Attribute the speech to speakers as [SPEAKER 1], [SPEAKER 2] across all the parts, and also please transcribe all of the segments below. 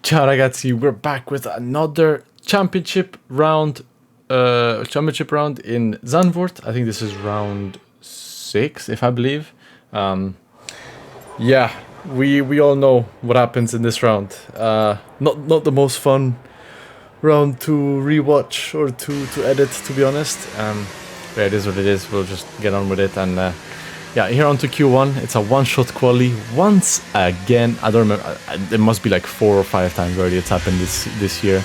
[SPEAKER 1] Ciao ragazzi, we're back with another championship round in ZANDVOORT. I think this is round 6, if I believe. Yeah, we all know what happens in this round. Not the most fun round to rewatch or to edit, to be honest. But it is what it is. We'll just get on with it. And yeah, here on to Q1. It's a one-shot quali once again. I don't remember. It must be like 4 or 5 times already it's happened this year.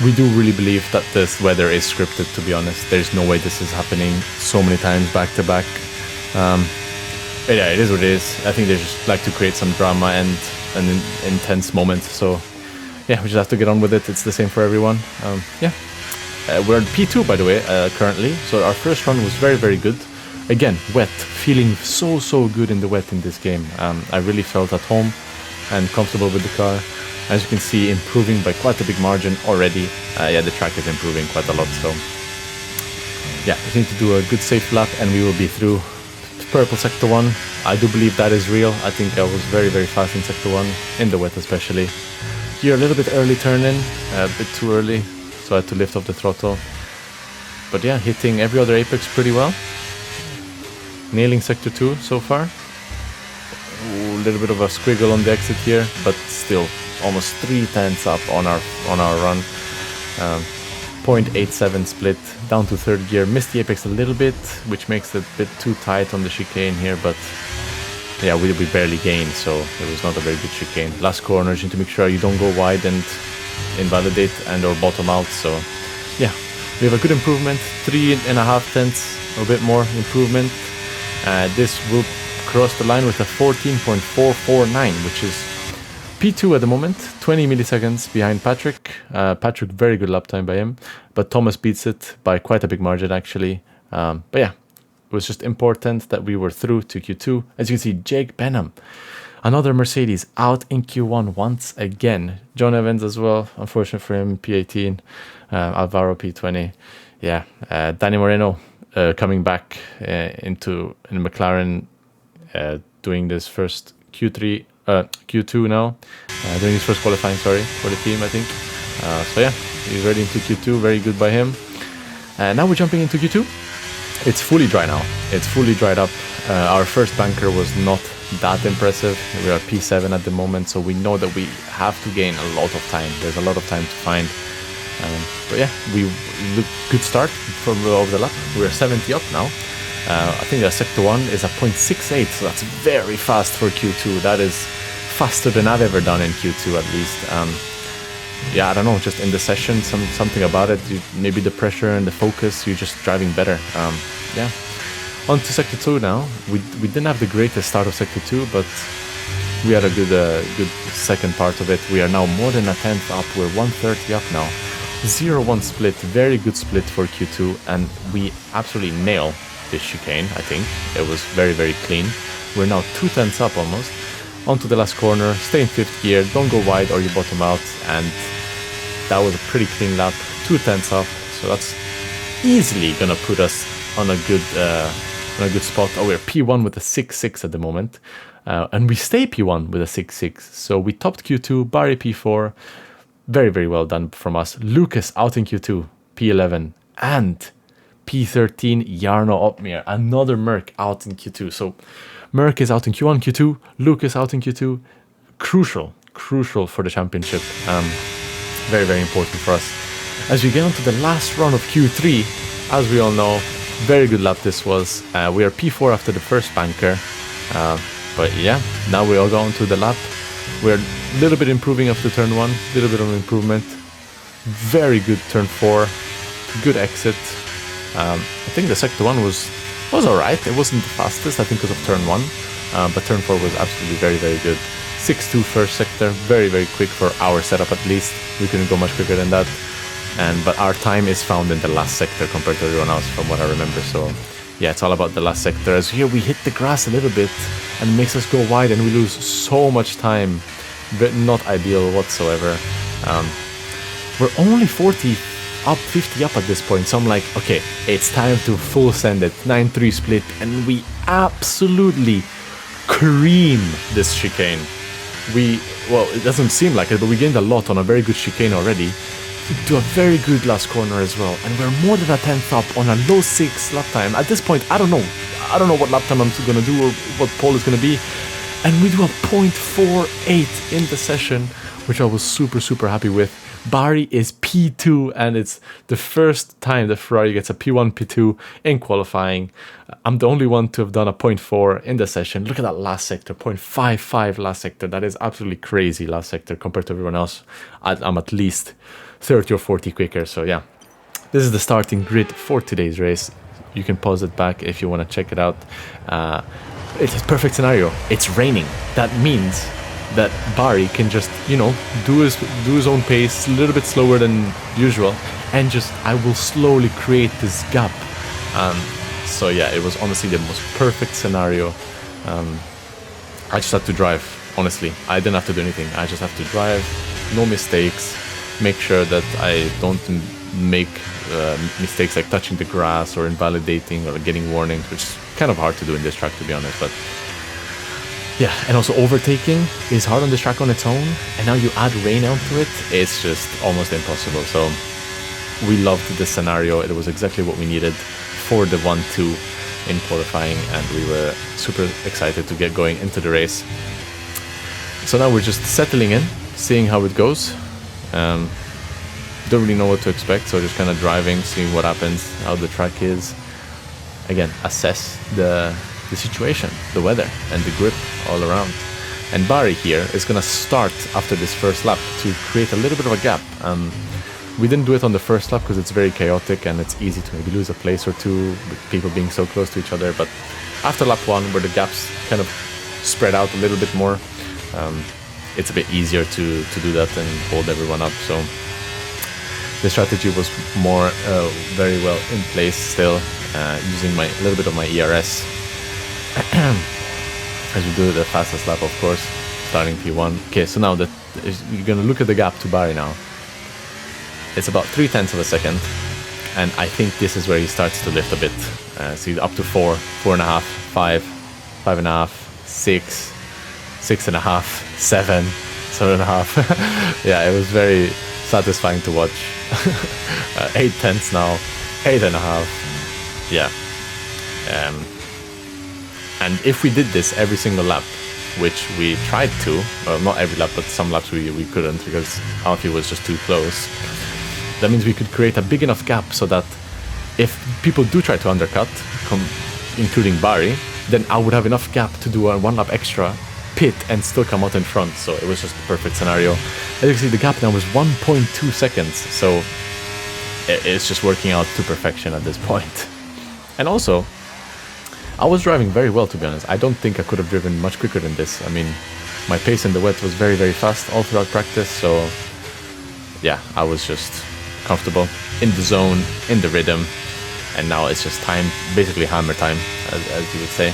[SPEAKER 1] We do really believe that this weather is scripted, to be honest. There's no way this is happening so many times back to back. But yeah, it is what it is. I think they just like to create some drama and an intense moment. So yeah, we just have to get on with it. It's the same for everyone. Yeah. We're at P2, by the way, currently. So our first run was very, very good. Again, wet. Feeling so good in the wet in this game. I really felt at home and comfortable with the car. As you can see, improving by quite a big margin already. Yeah, the track is improving quite a lot. So yeah, we need to do a good safe lap and we will be through purple sector 1. I do believe that is real. I think I was very, very fast in sector 1, in the wet especially. Here a little bit early turn in, a bit too early. So I had to lift off the throttle. But yeah, hitting every other apex pretty well. Nailing sector 2 so far. Ooh, a little bit of a squiggle on the exit here, but still almost 3 tenths up on our run. 0.87 split down to third gear. Missed the apex a little bit, which makes it a bit too tight on the chicane here, but yeah, we barely gained, so it was not a very good chicane. Last corner, you need to make sure you don't go wide and invalidate and or bottom out. So yeah, we have a good improvement, 3.5 tenths, a bit more improvement. This will cross the line with a 14.449, which is P2 at the moment, 20 milliseconds behind Patrick. Patrick, very good lap time by him, but Thomas beats it by quite a big margin actually. But yeah, it was just important that we were through to Q2. As you can see, Jake Benham, another Mercedes out in Q1 once again. John Evans as well, unfortunate for him, P18. Alvaro P20. Yeah, Danny Moreno coming back into McLaren, doing this first Q2 now. Doing his first qualifying, sorry, for the team, I think. So yeah, he's ready into Q2, very good by him. Now we're jumping into Q2. It's fully dry now. It's fully dried up. Our first banker was not that impressive. We are P7 at the moment, so we know that we have to gain a lot of time. There's a lot of time to find. But yeah, we look good start from over the lap. We're 70 up now. I think that sector 1 is a 0.68, so that's very fast for Q2. That is faster than I've ever done in Q2 at least. Yeah, I don't know, just in the session, something about it. Maybe the pressure and the focus, you're just driving better. Yeah. On to sector 2 now. We didn't have the greatest start of sector 2, but we had a good second part of it. We are now more than a tenth up. We're 130 up now. 0-1 split, very good split for Q2, and we absolutely nail this chicane. I think it was very, very clean. We're now 2 tenths up almost. Onto the last corner, stay in 5th gear, don't go wide or you bottom out, and that was a pretty clean lap, 2 tenths up, so that's easily gonna put us on a good spot. Oh, we're P1 with a 6.6 at the moment, and we stay P1 with a 6.6, so we topped Q2, Barry P4, very, very well done from us. Lucas out in Q2, P11, and P13, Jarno Opmeer, another Merc out in Q2. So Merc is out in Q1, Q2, Lucas out in Q2. Crucial for the championship. Very, very important for us. As we get on to the last run of Q3, as we all know, very good lap this was. We are P4 after the first banker. But yeah, now we all go on to the lap. We're a little bit improving after turn 1, a little bit of improvement. Very good turn 4, good exit. I think the sector 1 was alright. It wasn't the fastest, I think, because of turn 1. But turn 4 was absolutely very, very good. 6.2 first sector, very, very quick for our setup at least. We couldn't go much quicker than that. But our time is found in the last sector compared to everyone else, from what I remember. So yeah, it's all about the last sector. As here we hit the grass a little bit and it makes us go wide and we lose so much time. But not ideal whatsoever. We're only 40 up, 50 up at this point, so I'm like, okay, it's time to full send it. 9-3 split, and we absolutely cream this chicane. well, it doesn't seem like it, but we gained a lot on a very good chicane already. Do a very good last corner as well, and we're more than a tenth up on a low 6 lap time. At this point, I don't know what lap time I'm gonna do or what pole is gonna be, and we do a 0.48 in the session, which I was super happy with. Barry is P2, and it's the first time that Ferrari gets a P1, P2 in qualifying. I'm the only one to have done a 0.4 in the session. Look at that last sector, 0.55 last sector. That is absolutely crazy last sector compared to everyone else. I'm at least 30 or 40 quicker. So yeah, this is the starting grid for today's race. You can pause it back if you want to check it out. It's a perfect scenario. It's raining. That means that Barry can just, you know, do his own pace, a little bit slower than usual, and just I will slowly create this gap. So yeah, it was honestly the most perfect scenario. I just had to drive, honestly. I didn't have to do anything. I just have to drive, no mistakes, make sure that I don't make mistakes like touching the grass or invalidating or getting warnings, which is kind of hard to do in this track, to be honest. But yeah, and also overtaking is hard on this track on its own, and now you add rain onto it, it's just almost impossible. So we loved this scenario. It was exactly what we needed for the 1-2 in qualifying, and we were super excited to get going into the race. So now we're just settling in, seeing how it goes. Don't really know what to expect, so just kind of driving, seeing what happens, how the track is. Again, assess the situation, the weather, and the grip all around. And Barry here is going to start after this first lap to create a little bit of a gap. We didn't do it on the first lap because it's very chaotic and it's easy to maybe lose a place or two with people being so close to each other. But after lap 1, where the gaps kind of spread out a little bit more, it's a bit easier to do that and hold everyone up. So the strategy was more very well in place still, using a little bit of my ERS as we do the fastest lap, of course, starting P1. Okay, so now that you're gonna look at the gap to Barry now. It's about 0.3 of a second, and I think this is where he starts to lift a bit. See, up to 4, 4.5, 5, 5.5, 6, 6.5, 7, 7.5. Yeah, it was very satisfying to watch. 0.8 now, 8.5. Yeah. And if we did this every single lap, which we tried to, well, not every lap, but some laps we couldn't because Alfie was just too close, that means we could create a big enough gap so that if people do try to undercut, including Barry, then I would have enough gap to do a 1 lap extra, pit, and still come out in front. So it was just the perfect scenario. As you can see, the gap now was 1.2 seconds, so it's just working out to perfection at this point. And also, I was driving very well, to be honest. I don't think I could have driven much quicker than this. I mean, my pace in the wet was very, very fast all throughout practice, so yeah, I was just comfortable, in the zone, in the rhythm, and now it's just time, basically hammer time, as you would say.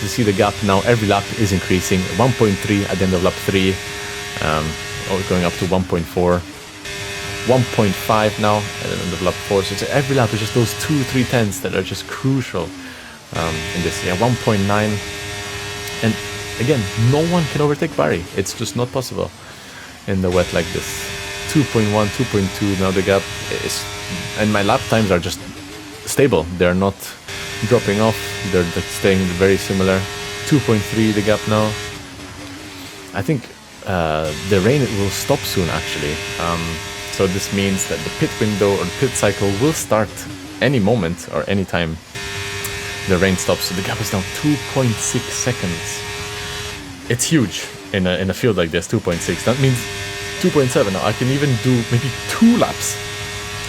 [SPEAKER 1] You see the gap now, every lap is increasing, 1.3 at the end of lap 3, going up to 1.4, 1.5 now at the end of lap 4, so every lap is just those 2-3 tenths that are just crucial in this. Yeah, 1.9, and again, no one can overtake Barry. It's just not possible in the wet like this. 2.1, 2.2 now the gap is, and my lap times are just stable. They're not dropping off. They're staying very similar. 2.3 the gap now. I think the rain will stop soon, actually. So this means that the pit window or the pit cycle will start any moment or any time the rain stops. So the gap is now 2.6 seconds. It's huge in a field like this. 2.6. That means 2.7 now. I can even do maybe 2 laps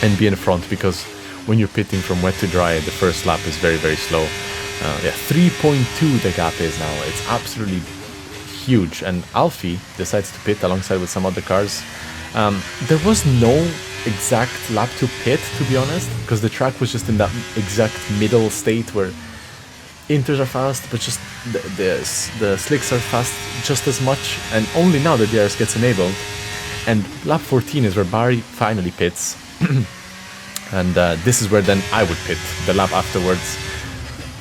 [SPEAKER 1] and be in front, because when you're pitting from wet to dry, the first lap is very, very slow. Yeah, 3.2 the gap is now. It's absolutely huge. And Alfie decides to pit alongside with some other cars. There was no exact lap to pit, to be honest, because the track was just in that exact middle state where inters are fast, but just the slicks are fast just as much, and only now the DRS gets enabled. And lap 14 is where Barry finally pits. And this is where then I would pit, the lap afterwards.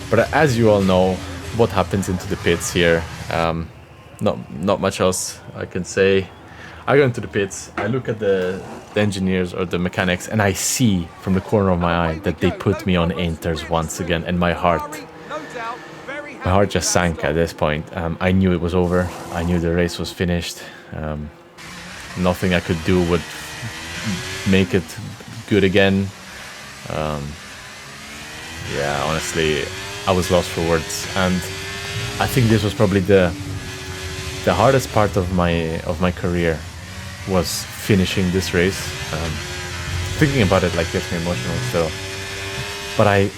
[SPEAKER 1] But as you all know, what happens into the pits here, not much else I can say. I go into the pits, I look at the engineers or the mechanics, and I see from the corner of my eye that they put me on inters once again, and my heart just sank at this point. I knew it was over. I knew the race was finished. Nothing I could do would make it good again. Yeah, honestly, I was lost for words, and I think this was probably the hardest part of my career, was finishing this race. Thinking about it like gets me emotional still. But I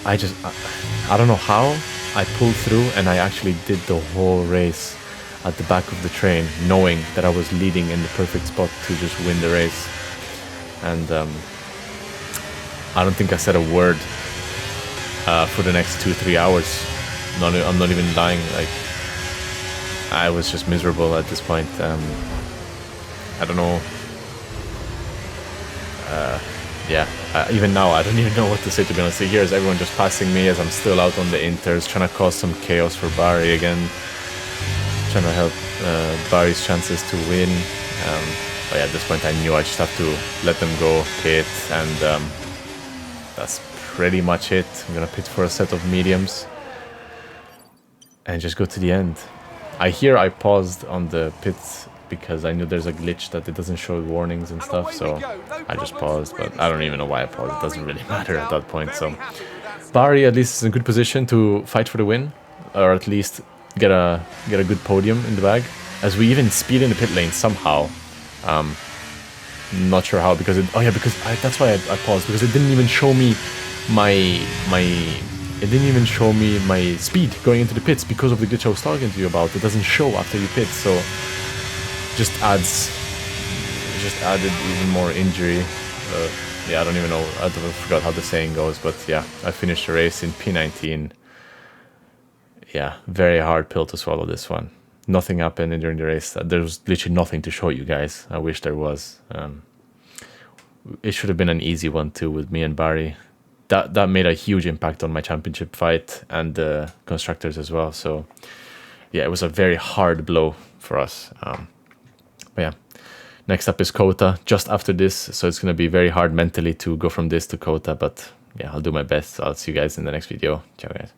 [SPEAKER 1] don't know how I pulled through, and I actually did the whole race at the back of the train, knowing that I was leading in the perfect spot to just win the race. And I don't think I said a word for the next 2-3 hours. I'm not even lying. Like, I was just miserable at this point. I don't know. Yeah, even now I don't even know what to say, to be honest. Here's everyone just passing me as I'm still out on the inters, trying to cause some chaos for Barry again, trying to help Barry's chances to win. But yeah, at this point I knew I just have to let them go, pit, and that's pretty much it. I'm gonna pit for a set of mediums and just go to the end. I paused on the pits because I knew there's a glitch that it doesn't show warnings and stuff, so I just paused, but I don't even know why I paused. It doesn't really matter at that point. So Barry at least is in good position to fight for the win, or at least get a good podium in the bag, as we even speed in the pit lane somehow. Not sure how, because that's why I paused, because it didn't even show me it didn't even show me my speed going into the pits because of the glitch I was talking to you about. It doesn't show after you pit, so just added even more injury. Yeah, I don't even know. I forgot how the saying goes, but yeah, I finished the race in P19. Yeah, very hard pill to swallow, this one. Nothing happened during the race. There was literally nothing to show you guys. I wish there was. It should have been an easy one too with me and Barry. That made a huge impact on my championship fight and the constructors as well. So yeah, it was a very hard blow for us. But yeah, next up is Kota just after this, so it's going to be very hard mentally to go from this to Kota, but yeah, I'll do my best. I'll see you guys in the next video. Ciao guys.